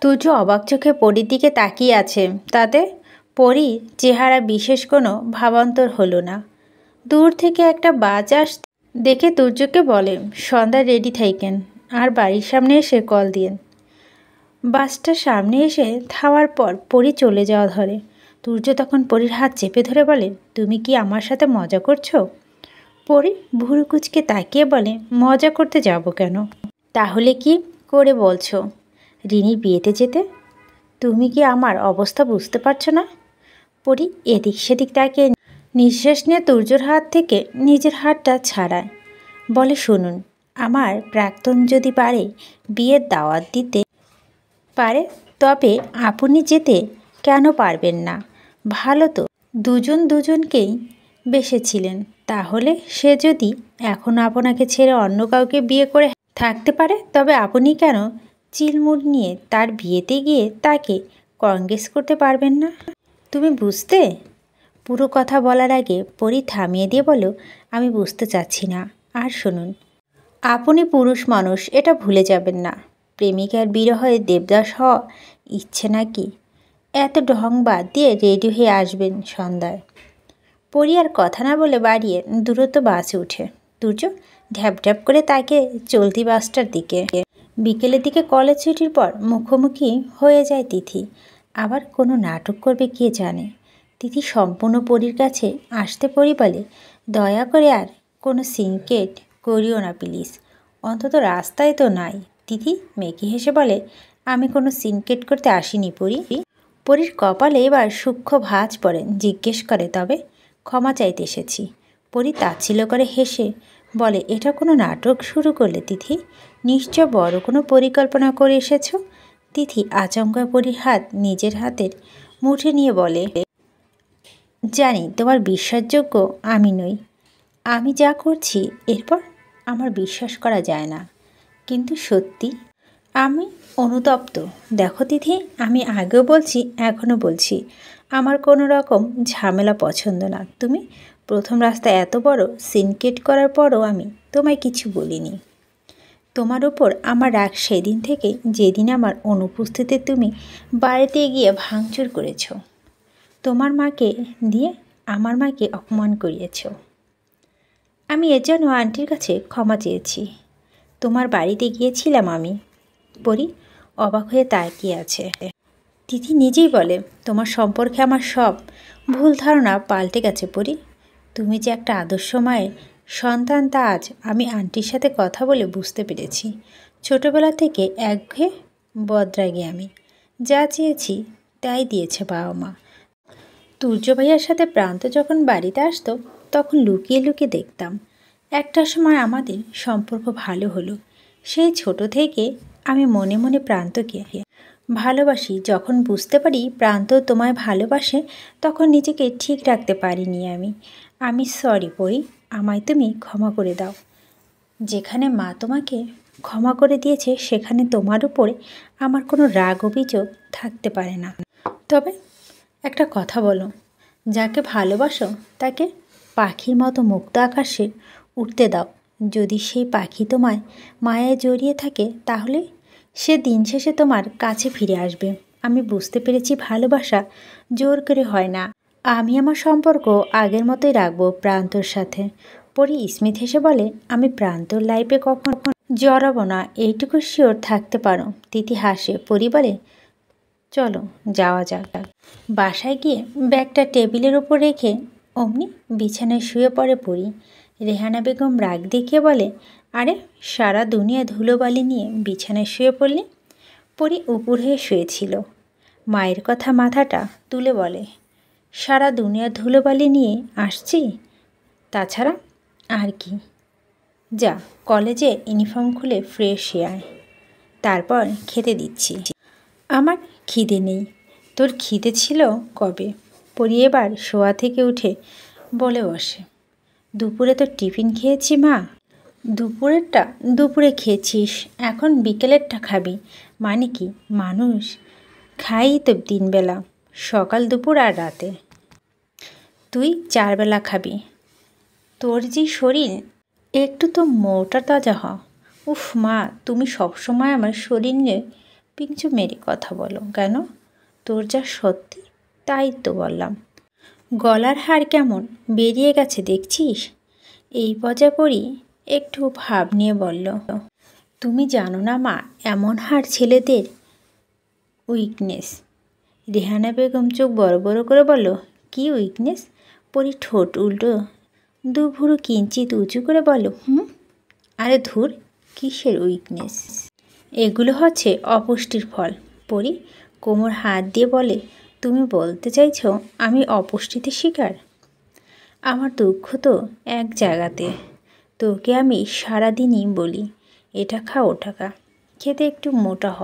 তুর্য অবাক চোখে পরীর দিকে তাকিয়ে আছে। তাতে পরীর চেহারা বিশেষ কোনো ভাবান্তর হলো না। দূর থেকে একটা বাস আসতে দেখে তুর্যকে বলে, সন্ধ্যা রেডি থাইকেন আর বাড়ির সামনে এসে কল দিয়েন। বাসটা সামনে এসে থামার পর পরী চলে যাওয়া ধরে। তুর্য তখন পরীর হাত চেপে ধরে বলে, তুমি কি আমার সাথে মজা করছো? পরী ভুরু কুচকে তাকিয়ে বলে, মজা করতে যাব কেন? তাহলে কি করে বলছো রিনির বিয়েতে যেতে? তুমি কি আমার অবস্থা বুঝতে পারছো না? পরী এদিক সেদিক তাকিয়ে নিঃশ্বাস নিয়ে তুর্যর হাত থেকে নিজের হাতটা ছাড়ায়, বলে, শুনুন, আমার প্রাক্তন যদি পারে বিয়ের দাওয়াত দিতে পারে তবে আপনি যেতে কেন পারবেন না? ভালো তো, দুজন দুজনকেই বেসেছিলেন। তাহলে সে যদি এখন আপনাকে ছেড়ে অন্য কাউকে বিয়ে করে থাকতে পারে তবে আপনি কেন চিলমুল নিয়ে তার বিয়েতে গিয়ে তাকে কংগ্রেস করতে পারবেন না? তুমি বুঝতে? পুরো কথা বলার আগে পরী থামিয়ে দিয়ে বলো, আমি বুঝতে চাচ্ছি না। আর শুনুন, আপনি পুরুষ মানুষ, এটা ভুলে যাবেন না। প্রেমিকার বিরহে দেবদাস হওয়া ইচ্ছে নাকি? এত ঢং বাদ দিয়ে রেডি হয়ে আসবেন সন্ধ্যায়। পরী আর কথা না বলে বাড়িয়ে দূরত্ব বাসে উঠে। তুর্য ঢ্যাপ ঢ্যাপ করে তাকে চলতি বাসটার দিকে। বিকেলের দিকে কলেজ ছুটির পর মুখোমুখি হয়ে যায় তিথি। আবার কোনো নাটক করবে কে জানে। তিথি সম্পূর্ণ পরীর কাছে আসতে পরী বলে, দয়া করে আর কোনো সিনকেট করিও না প্লিজ, অন্তত রাস্তায় তো নাই। তিথি মেকি হেসে বলে, আমি কোনো সিনকেট করতে আসিনি পরী। পরীর কপালে এবার সূক্ষ্ম ভাঁজ পড়ে। জিজ্ঞেস করে, তবে? ক্ষমা চাইতে এসেছি। পরী তাচ্ছিল্য করে হেসে বলে, এটা কোনো নাটক শুরু করলে তিথি? নিশ্চয় বড় কোনো পরিকল্পনা করে এসেছ। তিথি আচমকা পরীর হাত নিজের হাতের মুঠে নিয়ে বলে, জানি তোমার বিশ্বাসযোগ্য আমি নই। আমি যা করছি এরপর আমার বিশ্বাস করা যায় না, কিন্তু সত্যি আমি অনুতপ্ত। দেখো তিথি, আমি আগেও বলছি, এখনও বলছি, আমার কোনো রকম ঝামেলা পছন্দ না। তুমি প্রথম রাস্তায় এত বড় সিনকেট করার পরও আমি তোমায় কিছু বলিনি। তোমার ওপর আমার রাগ সেদিন থেকে যেদিন আমার অনুপস্থিতিতে তুমি বাড়িতে গিয়ে ভাঙচুর করেছ, তোমার মাকে দিয়ে আমার মাকে অপমান করিয়েছ। আমি এর জন্য আন্টির কাছে ক্ষমা চেয়েছি। তোমার বাড়িতে গিয়েছিলাম আমি। পরী অবাক হয়ে তাকিয়ে আছে। তিথি নিজেই বলে, তোমার সম্পর্কে আমার সব ভুল ধারণা পাল্টে গেছে পরী। তুমি যে একটা আদর্শ মায়ের সন্তান তা আজ আমি আন্টির সাথে কথা বলে বুঝতে পেরেছি। ছোটোবেলা থেকে একঘেয়ে বদরাগী আমি। যা চেয়েছি তাই দিয়েছে বাবা মা। তুর্য ভাইয়ার সাথে প্রান্ত যখন বাড়িতে আসতো তখন লুকিয়ে লুকিয়ে দেখতাম। একটা সময় আমাদের সম্পর্ক ভালো হলো। সেই ছোট থেকে আমি মনে মনে প্রান্তকে ভালোবাসি। যখন বুঝতে পারি প্রান্ত তোমায় ভালোবাসে তখন নিজেকে ঠিক রাখতে পারিনি আমি সরি পরী, আমায় তুমি ক্ষমা করে দাও। যেখানে মা তোমাকে ক্ষমা করে দিয়েছে সেখানে তোমার উপরে আমার কোনো রাগ অভিযোগ থাকতে পারে না। তবে একটা কথা বলো, যাকে ভালোবাসো তাকে পাখির মতো মুক্ত আকাশে উঠতে দাও। যদি সেই পাখি তোমায় মায়ায় জড়িয়ে থাকে তাহলে সে দিন শেষে তোমার কাছে ফিরে আসবে। আমি বুঝতে পেরেছি ভালোবাসা জোর করে হয় না। আমি আমার সম্পর্ক আগের মতোই রাখবো প্রান্তর সাথে। পরী স্মিত হেসে বলে, আমি প্রান্তর লাইফে কখন জড়াবো না এইটুকু শিওর থাকতে পারো। তিথি হাসে। পরী বলে, চলো যাওয়া যাক। বাসায় গিয়ে ব্যাগটা টেবিলের ওপর রেখে অমনি বিছানায় শুয়ে পড়ে পরী। রেহানা বেগম রাগ দেখিয়ে বলে, আরে সারা দুনিয়া ধুলোবালি নিয়ে বিছানায় শুয়ে পড়লি? পরী উপর হয়ে শুয়েছিল। মায়ের কথা মাথাটা তুলে বলে, সারা দুনিয়া ধুলোবালি নিয়ে আসছি, তাছাড়া আর কি। যা কলেজে ইউনিফর্ম খুলে ফ্রেশ হয়ে আয়, তারপর খেতে দিচ্ছি। আমার খিদে নেই। তোর খিদে ছিল কবে? পরী এবার শোয়া থেকে উঠে বলে বসে, দুপুরে তো টিফিন খেয়েছি মা। দুপুরেরটা দুপুরে খেয়েছিস, এখন বিকেলেরটা খাবি মানে কি? মানুষ খাই তো 3 বেলা, সকাল দুপুর আর রাতে। তুই 4 বেলা খাবি। তোর যে শরীর, একটু তো মোটা তাজা হ। উফ মা, তুমি সবসময় আমার শরীর নিয়ে পিঞ্চু মেরে কথা বলো। কেন? তোর যা সত্যি তাই তো বললাম। গলার হার কেমন বেরিয়ে গেছে দেখছিস? এই পর্যায়ে পড়ি একটু ভাব নিয়ে বলল, তুমি জানো না মা, এমন হার ছেলেদের উইকনেস। রেহানা বেগম চোখ বড় বড় করে বলল, কি উইকনেস? পরি ঠোঁট উল্টো দু ভুরু কিঞ্চিত উঁচু করে বলল, আরে ধুর, কিসের উইকনেস? এগুলো হচ্ছে অপুষ্টির ফল। পরি কোমর হাত দিয়ে বলে, তুমি বলতে চাইছো আমি অপুষ্টিতে শিকার? আমার দুঃখ তো এক জায়গাতে। তোকে আমি সারাদিনই বলি এটা খা ওটা খা, খেতে একটু মোটা হ,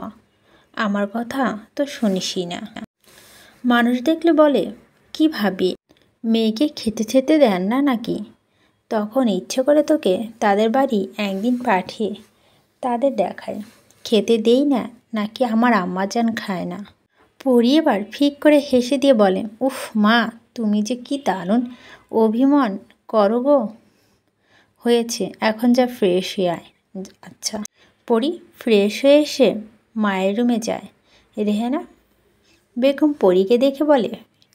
আমার কথা তো শুনিসই না। মানুষ দেখলে বলে, কি ভাবি মেয়েকে খেতে খেতে দেন না নাকি? তখন ইচ্ছে করে তোকে তাদের বাড়ি একদিন পাঠিয়ে তাদের দেখায় খেতে দেই না নাকি আমার আম্মাজান খায় না। পরি এবার ফিক করে হেসে দিয়ে বলে, উফ মা, তুমি যে কি দারুণ অভিমান করো গো। হয়েছে, এখন যা ফ্রেশ হয়ে আয়। আচ্ছা। পরি ফ্রেশ হয়ে এসে মায়ের রুমে যায়। রেহানা বেগম পরীকে দেখে বলে,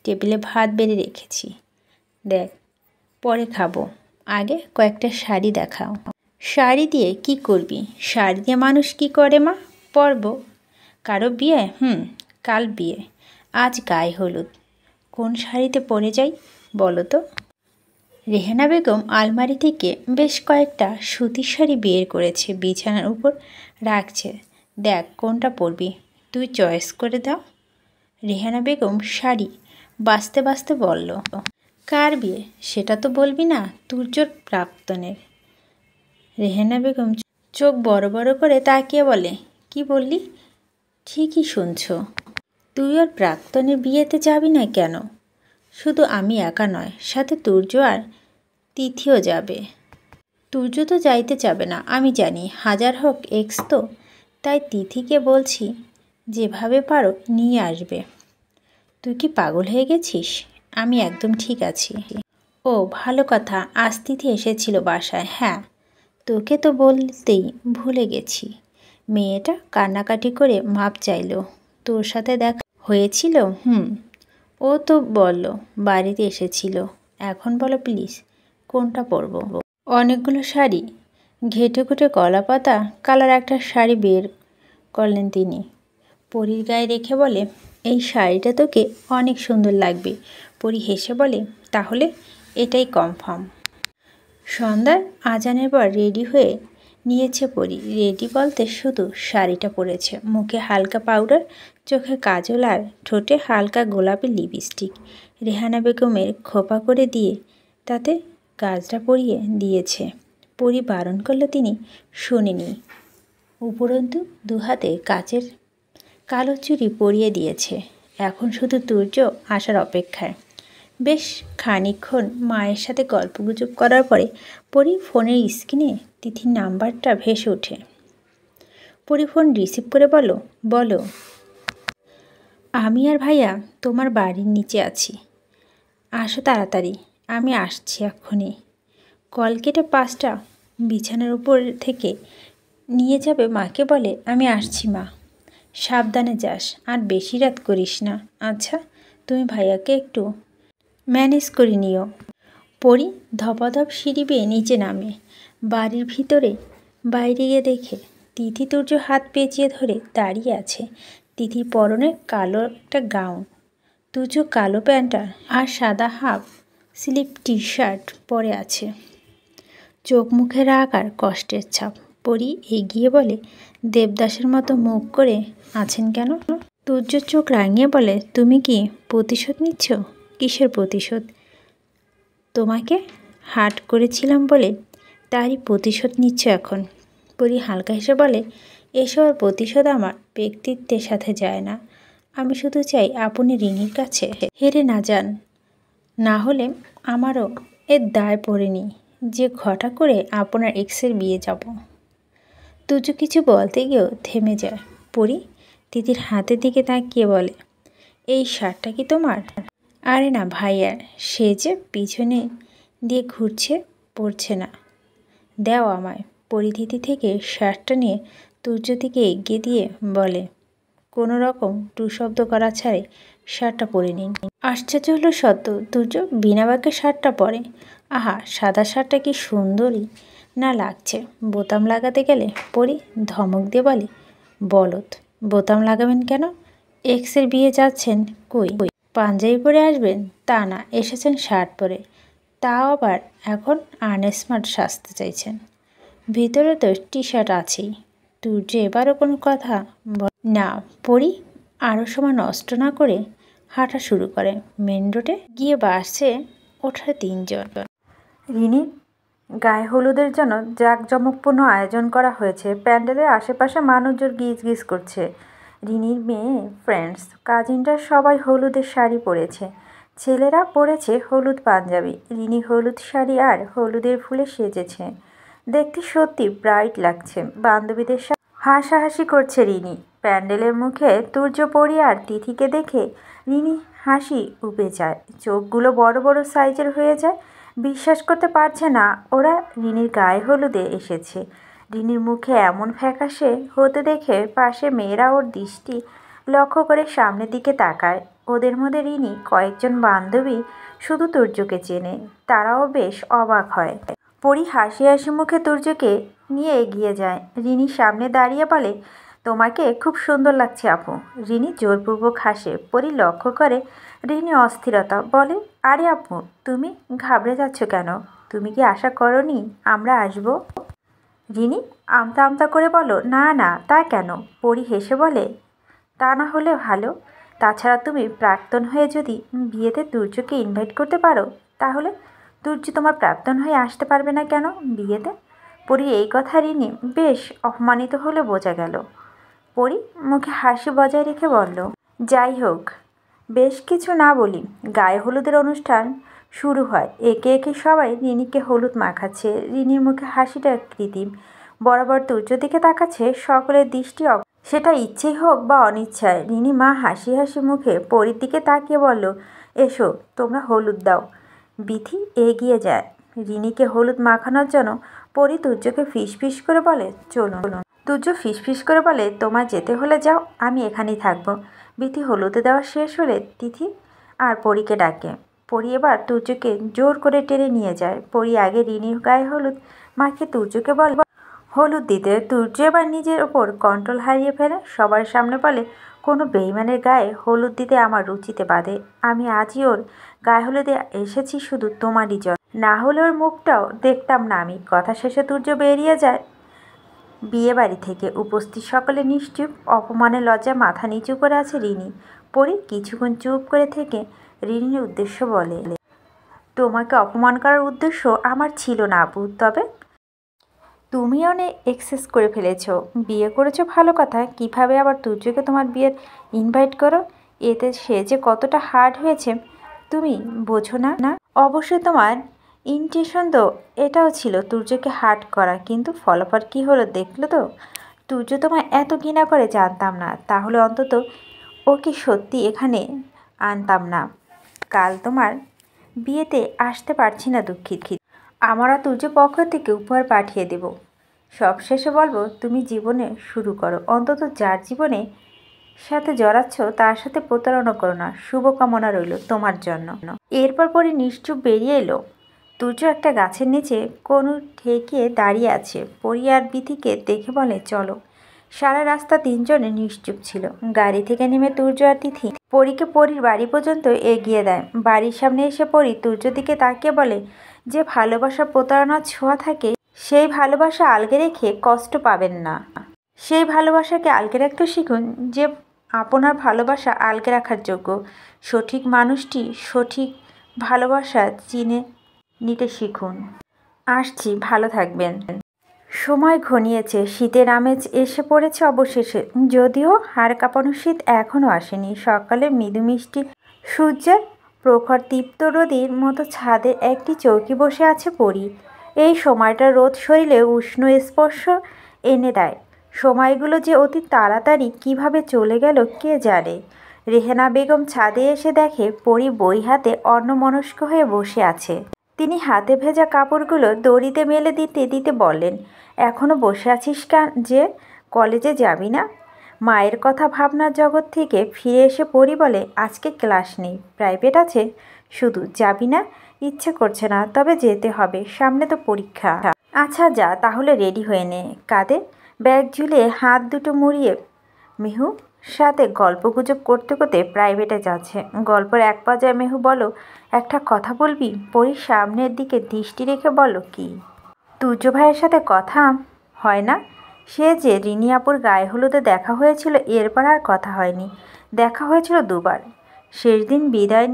টেবিলে ভাত বেড়ে রেখেছি, দেখ, পরে খাবো, আগে কয়েকটা শাড়ি দেখাও। শাড়ি দিয়ে কি করবি? শাড়ি দিয়ে মানুষ কি করে মা? পরব। কারো বিয়ে? কাল বিয়ে, আজ গায়ে হলুদ। কোন শাড়িতে পরে যাই বলো তো? রেহানা বেগম আলমারি থেকে বেশ কয়েকটা সুতির শাড়ি বের করেছে, বিছানার উপর রাখছে। দেখ কোনটা পরবি, তুই চয়েস করে দাও। রেহানা বেগম শাড়ি বাছতে বাছতে বলল, কার বিয়ে সেটা তো বলবি না? তুর্যর প্রাক্তনের। রেহানা বেগম চোখ বড় বড় করে তাকিয়ে বলে, কি বললি? ঠিকই শুনছ, তুই ওর প্রাক্তনের বিয়েতে যাবি না কেন? শুধু আমি একা নয়, সাথে তুর্য আর তিথিও যাবে। তুর্য তো যাইতে চাবে না আমি জানি, হাজার হোক এক্স তো, তাই তিথিকে বলছি যেভাবে পারো নিয়ে আসবে। তুই কি পাগল হয়ে গেছিস? আমি একদম ঠিক আছি। ও ভালো কথা, আজ তিথি এসেছিল বাসায়। হ্যাঁ, তোকে তো বলতেই ভুলে গেছি। মেয়েটা কান্নাকাটি করে মাপ চাইল। তোর সাথে দেখা হয়েছিল? ও তো বলল বাড়িতে এসেছিল। এখন বলো প্লিজ, কোনটা পরবো? অনেকগুলো শাড়ি ঘেটে ঘুটে কলা পাতা কালার একটা শাড়ি বের করলেন তিনি। পরীর গায়ে রেখে বলে, এই শাড়িটা তোকে অনেক সুন্দর লাগবে। পরি হেসে বলে, তাহলে এটাই কনফার্ম। সন্ধ্যায় আজানের পর রেডি হয়ে নিয়েছে পরি। রেডি বলতে শুধু শাড়িটা পরেছে, মুখে হালকা পাউডার, চোখে কাজল আর ঠোঁটে হালকা গোলাপি লিপস্টিক। রেহানা বেগমের খোপা করে দিয়ে তাতে গাজরা পরিয়ে দিয়েছে। পরি বারণ করলে তিনি শোনেনি। উপরন্তু দুহাতে কাচের কালো চুড়ি পরিয়ে দিয়েছে। এখন শুধু তুর্য আসার অপেক্ষায়। বেশ খানিকক্ষণ মায়ের সাথে গল্পগুজব করার পরে পরি ফোনের স্ক্রিনে তিথির নাম্বারটা ভেসে ওঠে। পরি ফোন রিসিভ করে বলো, আমি আর ভাইয়া তোমার বাড়ির নিচে আছি, আসো তাড়াতাড়ি। আমি আসছি এক্ষুনি। কল কেটে 5টা বিছানার উপর থেকে নিয়ে যাবে মাকে বলে, আমি আসছি মা, সাবধানে যাস, আর বেশি রাত করিস না। আচ্ছা, তুমি ভাইয়াকে একটু ম্যানেজ করে নিও। পরি ধপাধপ সিঁড়ি বেয়ে নিচে নামে। বাড়ির ভিতরে বাইরে গিয়ে দেখে তিথি তুর্য হাত পেঁচিয়ে ধরে দাঁড়িয়ে আছে। তিথির পরনে কালো একটা গাউন, তুর্য কালো প্যান্ট আর সাদা হাফ স্লিভ টি শার্ট পরে আছে। চোখ মুখে রাগ আর কষ্টের ছাপ। পরি এগিয়ে বলে, দেবদাসের মতো মুখ করে আছেন কেন? তুর্য চোখ রাঙিয়ে বলে, তুমি কি প্রতিশোধ নিচ্ছ? কিসের প্রতিশোধ? তোমাকে হার্ট করেছিলাম বলে তারই প্রতিশোধ নিচ্ছ এখন। পরি হালকা হেসে বলে, এসব আর প্রতিশোধ আমার ব্যক্তিত্বের সাথে যায় না। আমি শুধু চাই আপনি রিনির কাছে হেরে না যান। না হলে আমারও এর দায় পড়েনি যে ঘটা করে আপনার এক্সের বিয়ে যাব। তুজো কিছু বলতে গিয়েও থেমে যায়। পরি তিথির হাতের দিকে তাকিয়ে বলে, এই শার্টটা কি তোমার? আরে না ভাইয়ার, সে যে পিছনে দিয়ে ঘুরছে, পড়ছে না, দাও আমায়। পরিধিতি থেকে শার্টটা নিয়ে তুর্য দিকে এগিয়ে দিয়ে বলে, কোনো রকম টু শব্দ করা ছাড়ে শার্টটা পরে নিন। আশ্চর্য হলো সত্য, তুর্য বিনা বাক্যে শার্টটা পরে। আহা, সাদা শার্টটা কি সুন্দরই না লাগছে। বোতাম লাগাতে গেলে পরি ধমক দিয়ে বলে, বলত, বোতাম লাগাবেন কেন? এক্সের বিয়ে যাচ্ছেন, কই পাঞ্জাবি পরে আসবেন? তা না, এসেছেন শার্ট পরে, তাও আবার এখন আনস্মার্ট সাজতে চাইছেন। ভিতরে তো টি শার্ট আছেই। তুর্য এবারও কোনো কথা না। পরি আরও সময় নষ্ট না করে হাঁটা শুরু করে। মেন রোডে গিয়ে বাসে ওঠার 3 জন। রিনির গায়ে হলুদের জন্য জাঁকজমকপূর্ণ আয়োজন করা হয়েছে। প্যান্ডেলের আশেপাশে মানুষজন গিজ গিজ করছে। রিনির মেয়ে, ফ্রেন্ডস, কাজিনরা সবাই হলুদের শাড়ি পরেছে। ছেলেরা পরেছে হলুদ পাঞ্জাবি। রিনি হলুদ শাড়ি আর হলুদের ফুলে সেজেছে। দেখতে সত্যি ব্রাইট লাগছে। বান্ধবীদের সাথে হাসাহাসি করছে রিনি। প্যান্ডেলের মুখে তুর্য, পরি আর তিথিকে দেখে রিনি হাসি উপে যায়। চোখগুলো বড় বড় সাইজের হয়ে যায়। বিশ্বাস করতে পারছে না ওরা রিনির গায়ে হলুদে এসেছে। রিনির মুখে এমন ফ্যাকাশে হতে দেখে পাশে মেয়েরা ওর দৃষ্টি লক্ষ্য করে সামনের দিকে তাকায়। ওদের মধ্যে রিনি কয়েকজন বান্ধবী শুধু তুর্যকে চেনে। তারাও বেশ অবাক হয়। পরি হাসি হাসি মুখে তুর্যকে নিয়ে এগিয়ে যায়। রিনি সামনে দাঁড়িয়ে বলে, তোমাকে খুব সুন্দর লাগছে আপু। রিনি জোরপূর্বক হাসে। পরি লক্ষ্য করে রিনি অস্থিরতা, বলে, আরে আপু, তুমি ঘাবড়ে যাচ্ছ কেন? তুমি কি আশা করনি আমরা আসবো? রিনি আমতা আমতা করে বলো, না না, তা কেন? পরি হেসে বলে, তা না হলে ভালো। তাছাড়া তুমি প্রাক্তন হয়ে যদি বিয়েতে তুর্যকে ইনভাইট করতে পারো, তাহলে তুর্য তোমার প্রাক্তন হয়ে আসতে পারবে না কেন বিয়েতে? পরি এই কথা রিনি বেশ অপমানিত হলে বোঝা গেল। পরি মুখে হাসি বজায় রেখে বলল, যাই হোক, বেশ কিছু না বলি, গায়ে হলুদের অনুষ্ঠান শুরু হয়। একে একে সবাই রিনিকে হলুদ মাখাচ্ছে। রিনির মুখে হাসিটা কৃত্রিম। বরাবর তুর্য দিকে তাকাচ্ছে। সকলের দৃষ্টি সেটা ইচ্ছেই হোক বা অনিচ্ছায়। রিনি মা হাসি হাসি মুখে পরির দিকে তাকিয়ে বলল, এসো তোমরা হলুদ দাও। বিথি এগিয়ে যায় রিনিকে হলুদ মাখানোর জন্য। পরি তুর্যকে ফিস করে বলে, চলুন। তুর্য ফিস করে বলে, তোমার যেতে হলে যাও, আমি এখানেই থাকবো। বিথি হলুদে দেওয়া শেষ হলে তিথি আর পরীকে ডাকে। পরি এবার তুর্যকে জোর করে টেনে নিয়ে যায়। পরি আগে রিনির গায়ে হলুদ মাখিয়ে তুর্যকে বলে হলুদ দিতে। তুর্য এবার নিজের ওপর কন্ট্রোল হারিয়ে ফেলে। সবার সামনে বলে, কোনো বেইমানের গায়ে হলুদ দিতে আমার রুচিতে বাধে। আমি আজই ওর গায়ে হলুদে এসেছি শুধু তোমারই জন্য, না হলে ওর মুখটাও দেখতাম না আমি। কথা শেষে তুর্য বেরিয়ে যায় বিয়ে বাড়ি থেকে। উপস্থিত সকলে নিশ্চুপ। অপমানের লজ্জায় মাথা নিচু করে আছে রিনি। পরি কিছুক্ষণ চুপ করে থেকে রিনির উদ্দেশ্য বলে, তোমাকে অপমান করার উদ্দেশ্য আমার ছিল না আপু, তবে তুমি অনেক এক্সেস করে ফেলেছো। বিয়ে করেছো ভালো কথা, কিভাবে আবার তুর্যকে তোমার বিয়ের ইনভাইট করো? এতে সে যে কতটা হার্ড হয়েছে তুমি বোঝো না। অবশ্যই তোমার ইন্টেনশন তো এটাও ছিল তুর্যকে হার্ট করা, কিন্তু ফলাফল কী হলো দেখলো তো? তুর্য তোমায় এত ঘৃণা করে জানতাম না, তাহলে অন্তত ওকে সত্যি এখানে আনতাম না। কাল তোমার বিয়েতে আসতে পারছি না, দুঃখিত। আমরা তুর্য পক্ষ থেকে উপহার পাঠিয়ে দেব। সবশেষে বলবো, তুমি জীবনে শুরু করো। অন্তত যার জীবনে সাথে জড়াচ্ছ তার সাথে প্রতারণা করো না। শুভকামনা রইল তোমার জন্য। এরপর পরে নিশ্চুপ বেরিয়ে এলো। তুর্য একটা গাছের নিচে কোনো ঠেকিয়ে দাঁড়িয়ে আছে। পরি আর বিথিকে দেখে বলে, চলো। সারা রাস্তা 3 জনে নিশ্চুপ ছিল। গাড়ি থেকে নেমে তুর্য আর তিথি পরীকে পরীর বাড়ি পর্যন্ত এগিয়ে দেয়। বাড়ির সামনে এসে পরি তুর্য দিকে তাকিয়ে বলে, যে ভালোবাসা প্রতারণার ছোঁয়া থাকে, সেই ভালোবাসা আলগে রেখে কষ্ট পাবেন না। সেই ভালোবাসাকে আলগে রাখতে শিখুন যে আপনার ভালোবাসা আলগে রাখার যোগ্য। সঠিক মানুষটি সঠিক ভালোবাসা চিনে নিতে শিখুন। আসছি, ভালো থাকবেন। সময় ঘনিয়েছে। শীতের আমেজ এসে পড়েছে অবশেষে, যদিও হাড় কাঁপানো শীত এখনও আসেনি। সকালে মৃদু মিষ্টি সূর্যের প্রখর তীব্র রোদের মতো ছাদে একটি চৌকি বসে আছে পরি। এই সময়টা রোদ শরীরে উষ্ণ স্পর্শ এনে দেয়। সময়গুলো যে অতি তাড়াতাড়ি কিভাবে চলে গেল কে জানে। রেহেনা বেগম ছাদে এসে দেখে পরি বই হাতে অন্যমনস্ক হয়ে বসে আছে। তিনি হাতে ভেজা কাপড়গুলো দড়িতে মেলে দিতে দিতে বললেন, এখনও বসে আছিস যে কলেজে যাবি না? মায়ের কথা ভাবনার জগৎ থেকে ফিরে এসে পড়ি বলে, আজকে ক্লাস নেই, প্রাইভেট আছে, শুধু যাবি না? ইচ্ছে করছে না, তবে যেতে হবে, সামনে তো পরীক্ষা। আচ্ছা যা, তাহলে রেডি হয়ে নে। কাঁধে ব্যাগ ঝুলিয়ে হাত দুটো মুড়িয়ে মেহু সাথে গল্পগুজব করতে করতে প্রাইভেটে যাচ্ছে। গল্পের এক পর্যায়ে মেহু বলো, একটা কথা বলবি? পরীর সামনের দিকে দৃষ্টি রেখে বলো, কি? তুর্য ভাইয়ের সাথে কথা হয় না? সে যে রিনি আপুর গায়ে হলুদে দেখা হয়েছিল, এরপর আর কথা হয়নি। দেখা হয়েছিল দুবার। শেষ দিন বিদায়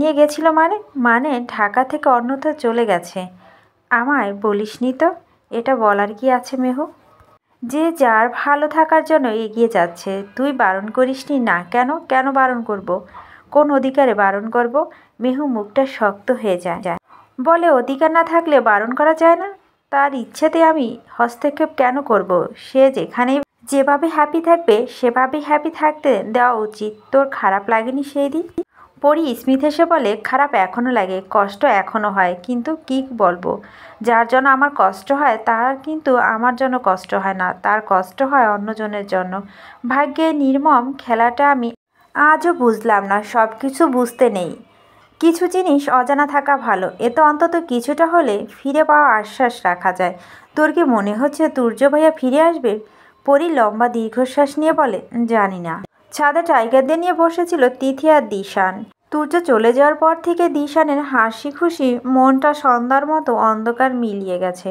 নিয়ে গেছিল মানে ঢাকা থেকে অন্যত্র চলে গেছে। আমায় বলিসনি তো? এটা বলার কি আছে মেহু? যে যার ভালো থাকার জন্য এগিয়ে যাচ্ছে, তুই বারণ করিসনি না? কেন বারণ করব? কোন অধিকারে বারণ করব? মেহু মুখটা শক্ত হয়ে যায়, বলে, অধিকার না থাকলে বারণ করা যায় না? তার ইচ্ছেতে আমি হস্তক্ষেপ কেন করব? সে যেভাবে হ্যাপি থাকবে সেভাবেই হ্যাপি থাকতে দেওয়া উচিত। তোর খারাপ লাগেনি সেই দিন? পরি স্মিথ হেসে বলে, খারাপ এখনও লাগে, কষ্ট এখনও হয়, কিন্তু কি বলবো, যার জন্য আমার কষ্ট হয় তার কিন্তু আমার জন্য কষ্ট হয় না, তার কষ্ট হয় অন্যজনের জন্য। ভাগ্যের নির্মম খেলাটা আমি আজও বুঝলাম না। সব কিছু বুঝতে নেই, কিছু জিনিস অজানা থাকা ভালো, এতে অন্তত কিছুটা হলে ফিরে পাওয়া আশ্বাস রাখা যায়। তোর কি মনে হচ্ছে তুর্য ভাইয়া ফিরে আসবে? পরি লম্বা দীর্ঘশ্বাস নিয়ে বলে, জানি না। ছাদে টাইগারদের নিয়ে বসেছিল তিথি আর দিশান। তুর্য চলে যাওয়ার পর থেকে দিশানের হাসি খুশি মনটা সন্ধ্যার মতো অন্ধকার মিলিয়ে গেছে।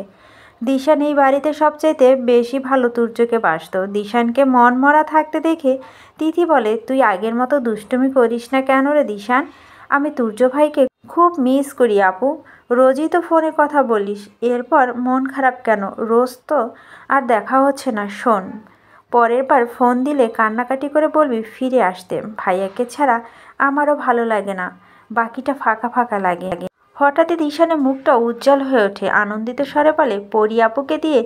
দিশান এই বাড়িতে সবচাইতে বেশি ভালো তুর্যকে বাসত। দিশানকে মন মরা থাকতে দেখে তিথি বলে, তুই আগের মতো দুষ্টুমি করিস না কেন রে দিশান? আমি তুর্য ভাইকে খুব মিস করি আপু। রোজই তো ফোনে কথা বলিস, এরপর মন খারাপ কেন? রোজ তো আর দেখা হচ্ছে না। শোন, পরের বার ফোন দিলে কান্নাকাটি করে বলবি ফিরে আসতে। ভাইয়াকে ছাড়া আমারও ভালো লাগে না, বাকিটা ফাঁকা ফাঁকা লাগে। হঠাৎই দিশানের মুখটা উজ্জ্বল হয়ে ওঠে, আনন্দিত স্বরে বলে, পরি আপুকে দিয়ে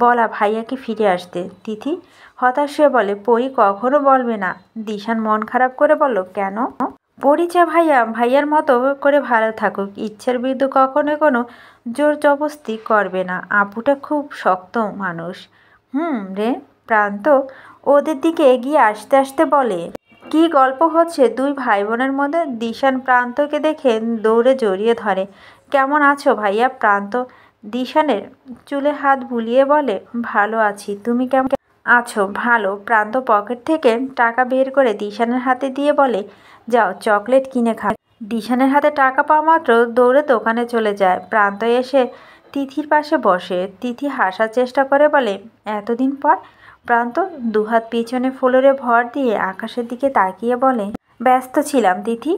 বলা ভাইয়াকে ফিরে আসতে। তিথি হতাশ হয়ে বলে, পরি কখনো বলবে না। দিশান মন খারাপ করে বলল, কেন? পরি চায় ভাইয়ার মতো করে ভালো থাকুক, ইচ্ছের বিরুদ্ধে কখনো কোনো জোর জবস্তি করবে না। আপুটা খুব শক্ত মানুষ। রে। প্রান্ত ওদের দিকে এগিয়ে আসতে আসতে বলে, কি গল্প হচ্ছে দুই ভাই বোনের মধ্যে? দিশান প্রান্তকে দেখে দৌড়ে জড়িয়ে ধরে। কেমন আছো ভাইয়া? প্রান্ত দিশানের চুলে হাত বুলিয়ে বলে, ভালো আছি, তুমি কেমন আছো? ভালো। প্রান্ত পকেট থেকে টাকা বের করে দিশানের হাতে দিয়ে বলে, যাও চকলেট কিনে খা। দিশানের হাতে টাকা পাওয়া মাত্র দৌড়ে দোকানে চলে যায়। প্রান্ত এসে তিথির পাশে বসে। তিথি হাসার চেষ্টা করে বলে, এতদিন পর? প্রান্ত দুহাত পিছনে ফ্লোরে ভর দিয়ে আকাশের দিকে তাকিয়ে বলে, ব্যস্ত ছিলাম তিথি।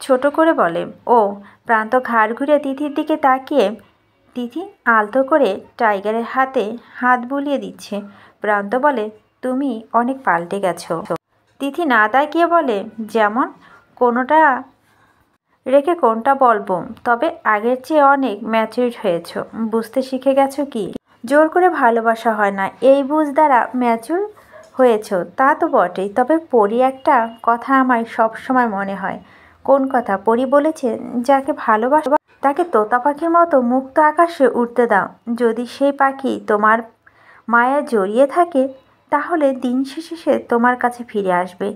ছোট করে বলে। ও। প্রান্ত ঘাড় ঘুরে তিথির দিকে তাকিয়ে তিথি আলতো করে টাইগারের হাতে হাত বুলিয়ে দিচ্ছে। প্রান্ত বলে, তুমি অনেক পাল্টে গেছো। তিথি না তাকিয়ে বলে, যেমন? কোনোটা রেখে কোনটা বলবো? তবে আগের চেয়ে অনেক ম্যাচিউরড হয়েছো, বুঝতে শিখে গেছো কি জোর করে ভালোবাসা হয় না, এই বুঝ দ্বারা ম্যাচিউর হয়েছো। তা তো বটেই, তবে পরি একটা কথা আমার সবসময় মনে হয়। কোন কথা? পরি বলেছে, যাকে ভালোবাসো তাকে তোতা পাখির মতো মুক্ত আকাশে উড়তে দাও। যদি সেই পাখি তোমার মায়া জড়িয়ে থাকে, তাহলে দিন শেষে সে তোমার কাছে ফিরে আসবে।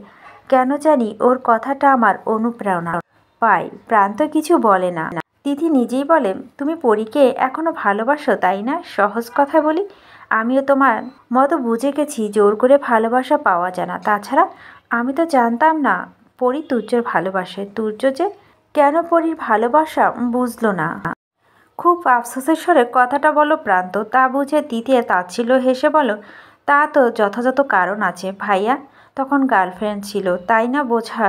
কেন জানি ওর কথাটা আমার অনুপ্রেরণা পাই। প্রান্ত কিছু বলে না। তিথি নিজেই বলে, তুমি পরীকে এখনো ভালোবাসো তাই না? সহজ কথা বলি, আমিও তোমার মতো বুঝে গেছি জোর করে ভালোবাসা পাওয়া যায় না। তাছাড়া আমি তো জানতাম না পরি তুর্যর ভালোবাসে। তুর্য যে কেন পরির ভালোবাসা বুঝলো না। খুব আফসোসের স্বরে কথাটা বলো প্রান্ত। তা বুঝে তিথি তাচ্ছিল্য হেসে বলো, তা তো যথাযথ কারণ আছে। ভাইয়া তখন গার্লফ্রেন্ড ছিল, তাই না? বোঝা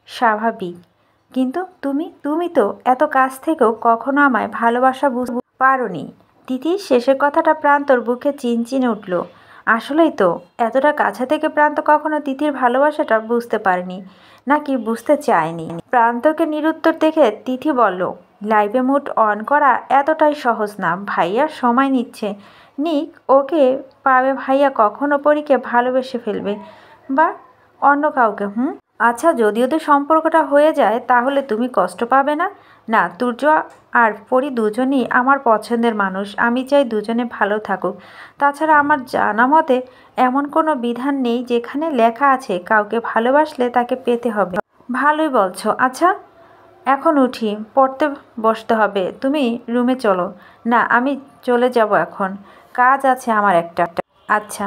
স্বাভাবিক। কিন্তু তুমি তো এত কাছ থেকেও কখনো আমায় ভালোবাসা বুঝতে পারোনি। তিথির শেষের কথাটা প্রান্তর বুকে চিনচিনে উঠল। আসলেই তো, এতটা কাছে থেকে প্রান্ত কখনো তিথির ভালোবাসাটা বুঝতে পারেনি, নাকি বুঝতে চায়নি। প্রান্তকে নিরুত্তর দেখে তিথি বলল, লাইভে মুড অন করা এতটাই সহজ না। ভাইয়া সময় নিচ্ছে, নিক, ওকে পাবে। ভাইয়া কখনো পরীকে ভালোবেসে ফেলবে বা অন্য কাউকে। আচ্ছা, যদি ওদের সম্পর্কটা হয়ে যায় তাহলে তুমি কষ্ট পাবে না? না, তুর্য আর পরি দুজনই আমার পছন্দের মানুষ। আমি চাই দুজনে ভালো থাকুক। তাছাড়া আমার জানা মতে এমন কোনো বিধান নেই যেখানে লেখা আছে কাউকে ভালোবাসলে তাকে পেতে হবে। ভালোই বলছো। আচ্ছা, এখন উঠি, পড়তে বসতে হবে। তুমি রুমে চলো। না, আমি চলে যাব এখন, কাজ আছে আমার একটা। আচ্ছা।